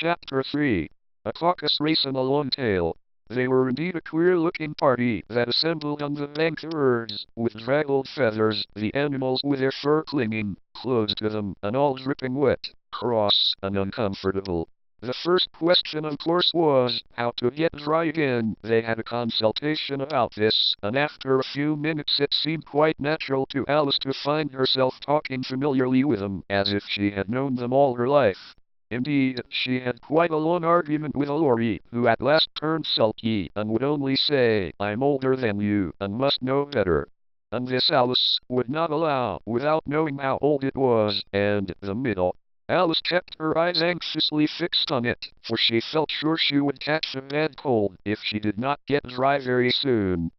Chapter 3. A caucus race and a long tail. They were indeed a queer-looking party that assembled on the bank, the birds, with draggled feathers, the animals with their fur clinging close to them, and all dripping wet, cross, and uncomfortable. The first question, of course, was how to get dry again. They had a consultation about this, and after a few minutes it seemed quite natural to Alice to find herself talking familiarly with them, as if she had known them all her life. Indeed, she had quite a long argument with Laurie, who at last turned sulky, and would only say, "I'm older than you, and must know better." And this Alice would not allow, without knowing how old it was, and the middle. Alice kept her eyes anxiously fixed on it, for she felt sure she would catch a bad cold if she did not get dry very soon.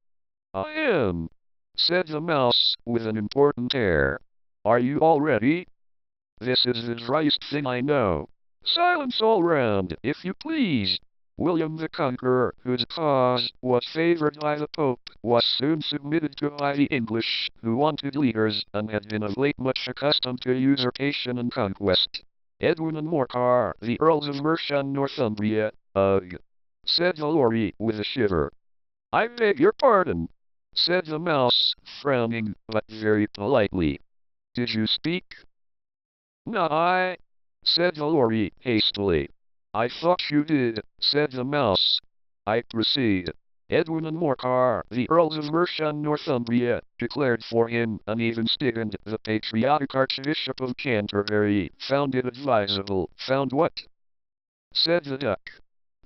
"I am," said the mouse, with an important air. "Are you all ready? This is the driest thing I know. Silence all round, if you please." William the Conqueror, whose cause was favored by the Pope, was soon submitted to by the English, who wanted leaders, and had been of late much accustomed to usurpation and conquest. Edwin and Morcar, the Earls of Mercia and Northumbria. "Ugh," said Laurie, with a shiver. "I beg your pardon," said the mouse, frowning, but very politely. "Did you speak?" "Not I," said Laurie, hastily. "I thought you did," said the mouse. "I proceed. Edwin and Morcar, the Earls of Mercia and Northumbria, declared for him, and even Stigand, the patriotic Archbishop of Canterbury, found it advisable." "Found what?" said the duck.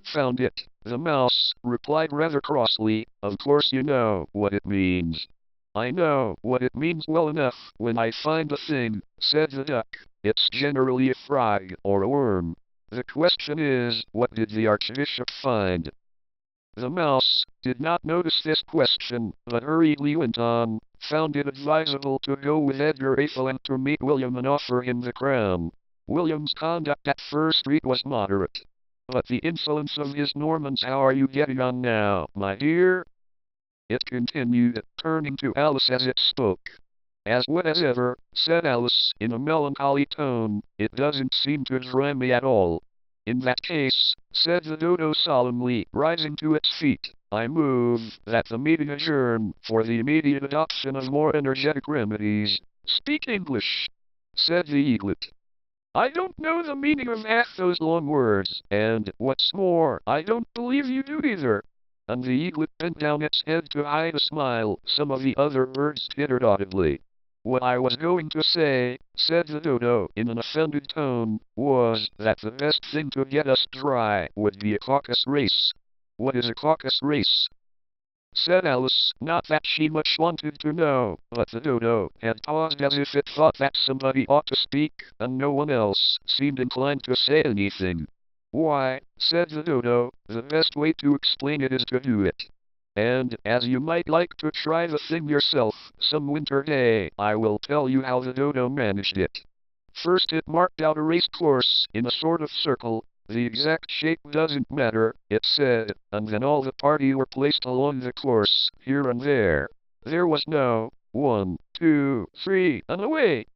"Found it," the mouse replied rather crossly. "Of course you know what it means." "I know what it means well enough when I find a thing," said the duck. "It's generally a frog or a worm. The question is, what did the Archbishop find?" The mouse did not notice this question, but hurriedly went on. "Found it advisable to go with Edgar Atheling to meet William and offer him the crown. William's conduct at First Street was moderate, but the insolence of his Normans. How are you getting on now, my dear?" it continued, turning to Alice as it spoke. "As wet as ever," said Alice, in a melancholy tone. "It doesn't seem to dry me at all." "In that case," said the dodo solemnly, rising to its feet, "I move that the meeting adjourn for the immediate adoption of more energetic remedies." "Speak English," said the eaglet. "I don't know the meaning of half those long words, and, what's more, I don't believe you do either." And the eaglet bent down its head to hide a smile. Some of the other birds tittered audibly. "What I was going to say," said the dodo, in an offended tone, "was that the best thing to get us dry would be a caucus race." "What is a caucus race?" said Alice, not that she much wanted to know, but the dodo had paused as if it thought that somebody ought to speak, and no one else seemed inclined to say anything. "Why," said the dodo, "the best way to explain it is to do it. And, as you might like to try the thing yourself some winter day, I will tell you how the dodo managed it. First it marked out a race course in a sort of circle. The exact shape doesn't matter, it said, and then all the party were placed along the course, here and there. There was no 1, 2, 3, and away.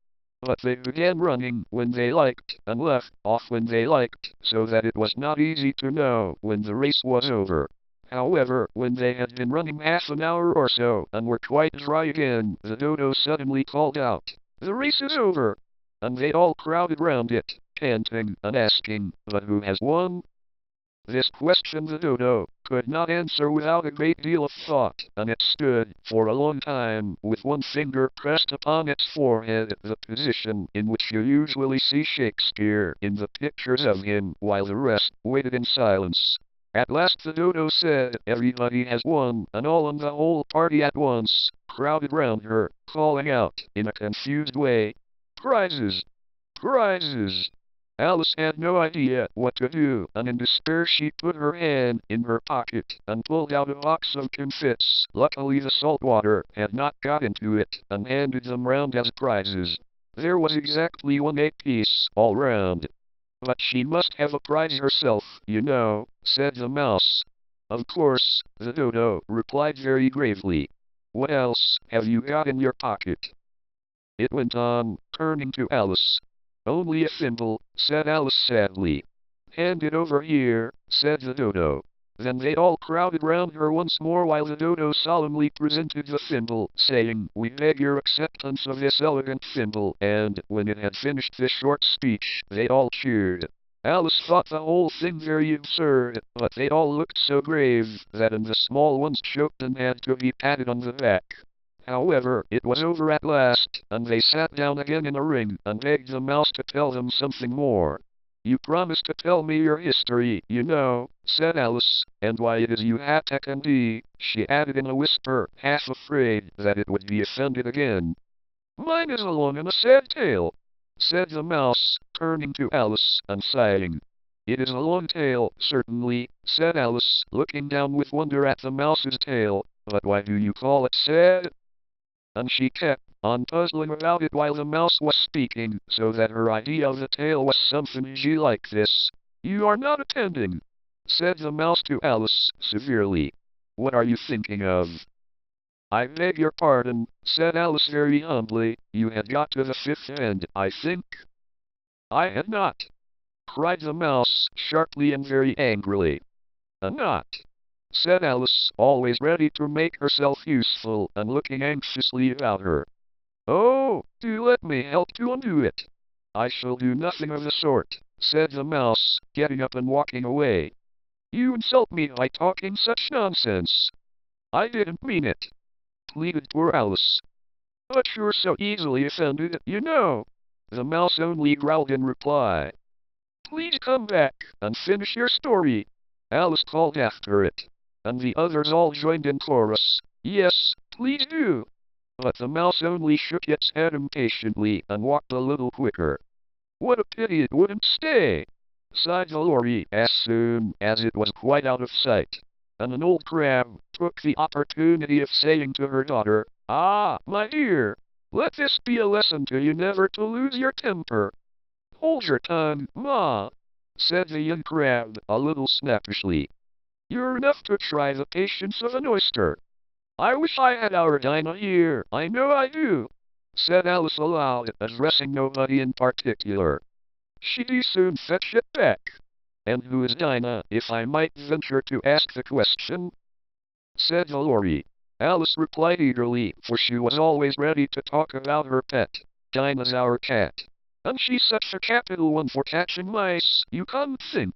But they began running when they liked, and left off when they liked, so that it was not easy to know when the race was over. However, when they had been running half an hour or so, and were quite dry again, the dodo suddenly called out, 'The race is over!' And they all crowded round it, panting, and asking, 'But who has won?' This question the dodo could not answer without a great deal of thought, and it stood, for a long time, with one finger pressed upon its forehead, the position in which you usually see Shakespeare in the pictures of him, while the rest waited in silence. At last the dodo said, 'Everybody has won,' and all in the whole party at once crowded round her, calling out, in a confused way, 'Prizes! Prizes!' Alice had no idea what to do, and in despair she put her hand in her pocket and pulled out a box of comfits. Luckily the salt water had not got into it, and handed them round as prizes. There was exactly 1 apiece, all round. 'But she must have a prize herself, you know,' said the mouse. 'Of course,' the dodo replied very gravely. 'What else have you got in your pocket?' It went on, turning to Alice. 'Only a thimble,' said Alice sadly. Hand it over here, said the dodo. Then they all crowded round her once more while the dodo solemnly presented the thimble, saying, "We beg your acceptance of this elegant thimble," and, when it had finished this short speech, they all cheered. Alice thought the whole thing very absurd, but they all looked so grave that even the small ones choked and had to be patted on the back. However, it was over at last, and they sat down again in a ring and begged the mouse to tell them something more. "You promised to tell me your history, you know," said Alice, "and why it is you attack and be," she added in a whisper, half afraid that it would be offended again. "Mine is a long and a sad tale," said the mouse, turning to Alice and sighing. "It is a long tale, certainly," said Alice, looking down with wonder at the mouse's tail, "but why do you call it sad?" And she kept on puzzling about it while the mouse was speaking, so that her idea of the tale was something like this. "You are not attending," said the mouse to Alice, severely. "What are you thinking of?" "I beg your pardon," said Alice very humbly, "you had got to the fifth end, I think." "I had not," cried the mouse, sharply and very angrily. "Not," said Alice, always ready to make herself useful, and looking anxiously about her. "Oh, do let me help to undo it." "I shall do nothing of the sort," said the mouse, getting up and walking away. "You insult me by talking such nonsense." "I didn't mean it," pleaded poor Alice. "But you're so easily offended, you know." The mouse only growled in reply. "Please come back and finish your story," Alice called after it. And the others all joined in chorus, "Yes, please do." But the mouse only shook its head impatiently and walked a little quicker. "What a pity it wouldn't stay," sighed the lorry as soon as it was quite out of sight. And an old crab took the opportunity of saying to her daughter, "Ah, my dear, let this be a lesson to you never to lose your temper." "Hold your tongue, Ma," said the young crab a little snappishly. "You're enough to try the patience of an oyster." "I wish I had our Dinah here, I know I do," said Alice aloud, addressing nobody in particular. "She'd soon fetch it back." "And who is Dinah, if I might venture to ask the question?" said the lorry. Alice replied eagerly, for she was always ready to talk about her pet. "Dinah's our cat. And she's such a capital one for catching mice, you can't think.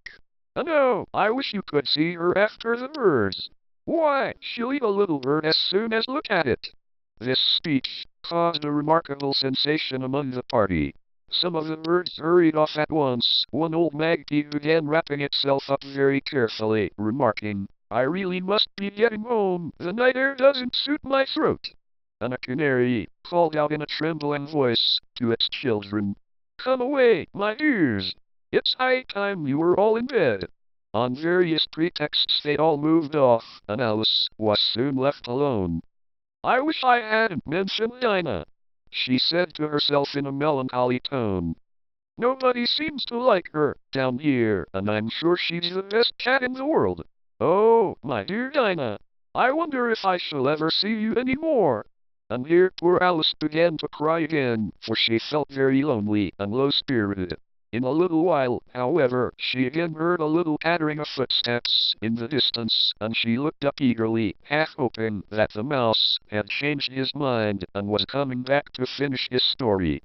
And oh, I wish you could see her after the birds. Why, she'll eat a little bird as soon as look at it." This speech caused a remarkable sensation among the party. Some of the birds hurried off at once. One old magpie began wrapping itself up very carefully, remarking, "I really must be getting home, the night air doesn't suit my throat." And a canary called out in a trembling voice to its children, "Come away, my dears. It's high time you were all in bed." On various pretexts they all moved off, and Alice was soon left alone. "I wish I hadn't mentioned Dinah," she said to herself in a melancholy tone. "Nobody seems to like her down here, and I'm sure she's the best cat in the world. Oh, my dear Dinah, I wonder if I shall ever see you any more." And here poor Alice began to cry again, for she felt very lonely and low-spirited. In a little while, however, she again heard a little pattering of footsteps in the distance, and she looked up eagerly, half hoping that the mouse had changed his mind and was coming back to finish his story.